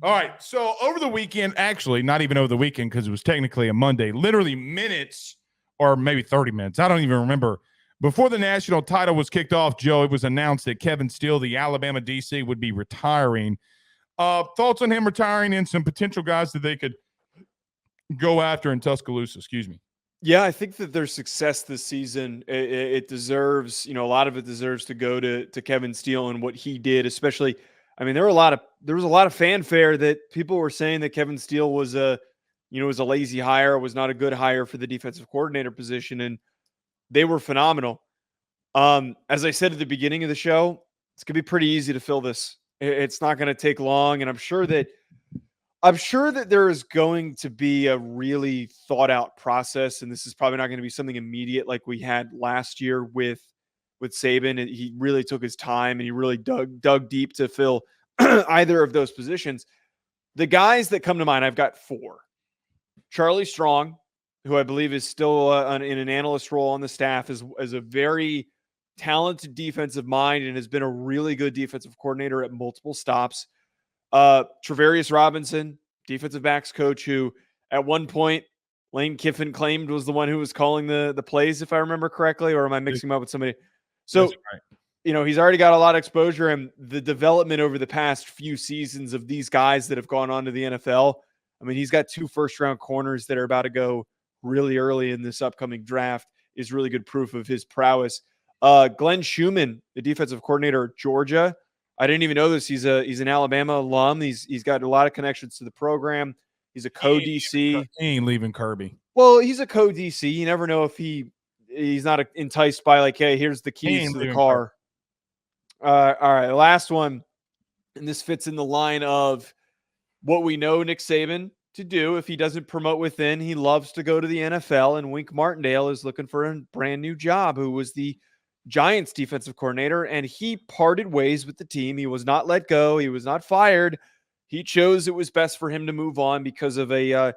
All right. So over the weekend, actually, not even over the weekend because it was technically a Monday, literally minutes or maybe 30 minutes. I don't even remember. Before the national title was kicked off, Joe, it was announced that Kevin Steele, the Alabama DC, would be retiring. Thoughts on him retiring and some potential guys that they could go after in Tuscaloosa? Excuse me. Yeah, I think that their success this season, it deserves, a lot of it deserves to go to Kevin Steele and what he did, especially. I mean, there was a lot of fanfare that people were saying that Kevin Steele was a lazy hire, was not a good hire for the defensive coordinator position, and they were phenomenal. As I said at the beginning of the show, it's gonna be pretty easy to fill this. It's not gonna take long, and I'm sure that there is going to be a really thought out process, and this is probably not going to be something immediate like we had last year with Saban. He really took his time and he really dug deep to fill either of those positions. The guys that come to mind, I've got four. Charlie Strong, who I believe is still in an analyst role on the staff, is a very talented defensive mind and has been a really good defensive coordinator at multiple stops. Travarius Robinson, defensive backs coach, who at one point Lane Kiffin claimed was the one who was calling the plays, if I remember correctly, or am I mixing him up with somebody? So, right. He's already got a lot of exposure, and the development over the past few seasons of these guys that have gone on to the NFL. I mean, he's got 2 first-round corners that are about to go really early in this upcoming draft, is really good proof of his prowess. Glenn Schumann, the defensive coordinator at Georgia, I didn't even know this. He's an Alabama alum. He's got a lot of connections to the program. He's a co-DC. He ain't leaving Kirby. Well, he's a co-DC. You never know if he's not enticed by like, hey, here's the keys to the car. All right, last one, and this fits in the line of what we know Nick Saban to do. If he doesn't promote within, he loves to go to the NFL, and Wink Martindale is looking for a brand new job, who was the Giants defensive coordinator, and he parted ways with the team. He was not let go. He was not fired. He chose it was best for him to move on because of a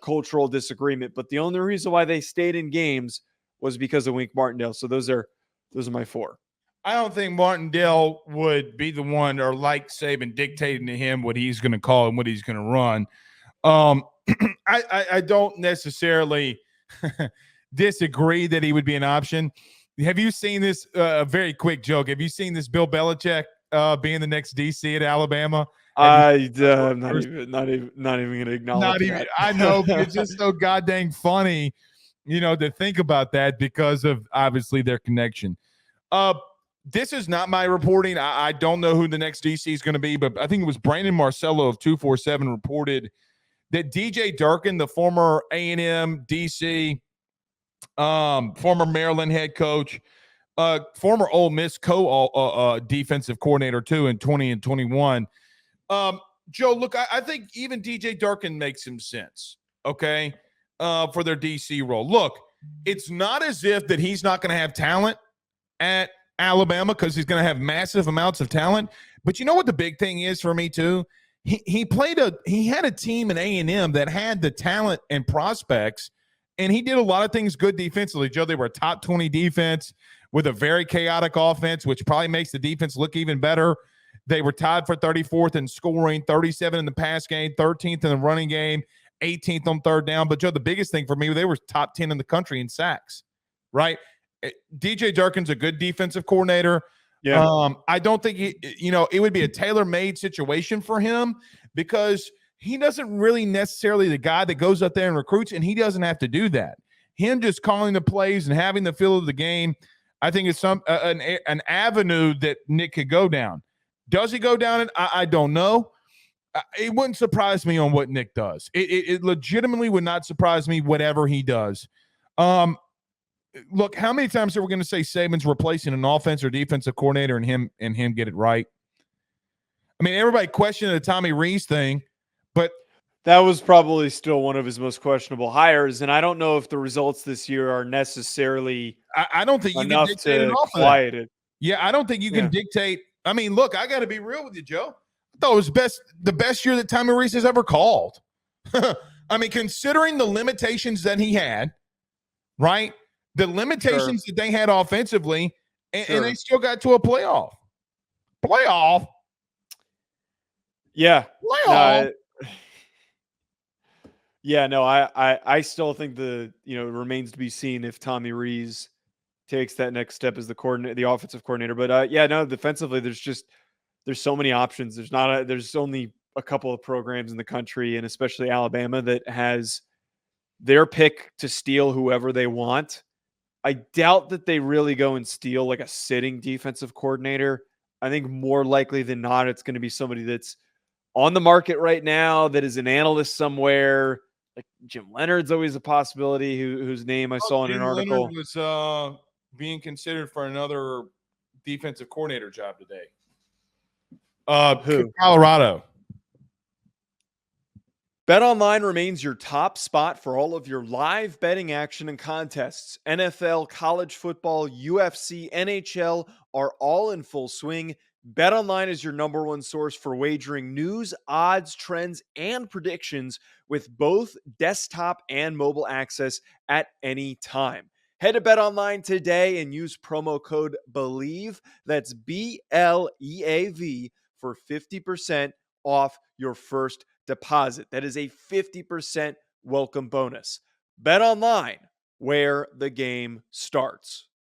cultural disagreement. But the only reason why they stayed in games was because of Wink Martindale. So those are my four. I don't think Martindale would be the one, or like Saban, dictating to him what he's going to call and what he's going to run. I don't necessarily disagree that he would be an option. Have you seen this? A very quick joke. Have you seen this Bill Belichick being the next DC at Alabama? I'm not even going to acknowledge that. I know, but it's just so goddamn funny, to think about that because of obviously their connection. This is not my reporting. I don't know who the next DC is going to be, but I think it was Brandon Marcello of 247 reported that DJ Durkin, the former A&M DC, former Maryland head coach, former Ole Miss defensive coordinator too in 20 and 21. Joe, look, I think even DJ Durkin makes some sense, okay, for their DC role. Look, it's not as if that he's not going to have talent at Alabama, because he's going to have massive amounts of talent. But you know what the big thing is for me too? He had a team in A&M that had the talent and prospects, and he did a lot of things good defensively. Joe, they were a top 20 defense with a very chaotic offense, which probably makes the defense look even better. They were tied for 34th in scoring, 37 in the pass game, 13th in the running game, 18th on third down. But Joe, the biggest thing for me, they were top 10 in the country in sacks, right? DJ Durkin's a good defensive coordinator. Yeah. I don't think it would be a tailor-made situation for him, because he doesn't really necessarily the guy that goes up there and recruits, and he doesn't have to do that. Him just calling the plays and having the feel of the game, I think it's an avenue that Nick could go down. Does he go down it? I don't know. It wouldn't surprise me on what Nick does. It legitimately would not surprise me whatever he does. Look, how many times are we going to say Saban's replacing an offense or defensive coordinator and him get it right? I mean, everybody questioned the Tommy Rees thing, but that was probably still one of his most questionable hires. And I don't know if the results this year are necessarily I don't think you enough can dictate to quiet it. Yeah, I don't think you can dictate. I mean, look, I got to be real with you, Joe. I thought it was the best year that Tommy Rees has ever called. I mean, considering the limitations that he had, right? The limitations that they had offensively, and they still got to a playoff. Yeah. Playoff. No, yeah, no, I still think it remains to be seen if Tommy Rees takes that next step as the offensive coordinator. But yeah, no, defensively, there's so many options. There's only a couple of programs in the country, and especially Alabama, that has their pick to steal whoever they want. I doubt that they really go and steal like a sitting defensive coordinator. I think more likely than not, it's going to be somebody that's on the market right now that is an analyst somewhere. Like Jim Leonard's always a possibility, whose name I Oh, saw in an Jim Leonard article. was being considered for another defensive coordinator job today. Who? Colorado. BetOnline remains your top spot for all of your live betting action and contests. NFL, college football, UFC, NHL are all in full swing. BetOnline is your number one source for wagering news, odds, trends, and predictions with both desktop and mobile access at any time. Head to BetOnline today and use promo code BELIEVE, that's BLEAV, for 50% off your first deposit. That is a 50% welcome bonus. Bet online, where the game starts.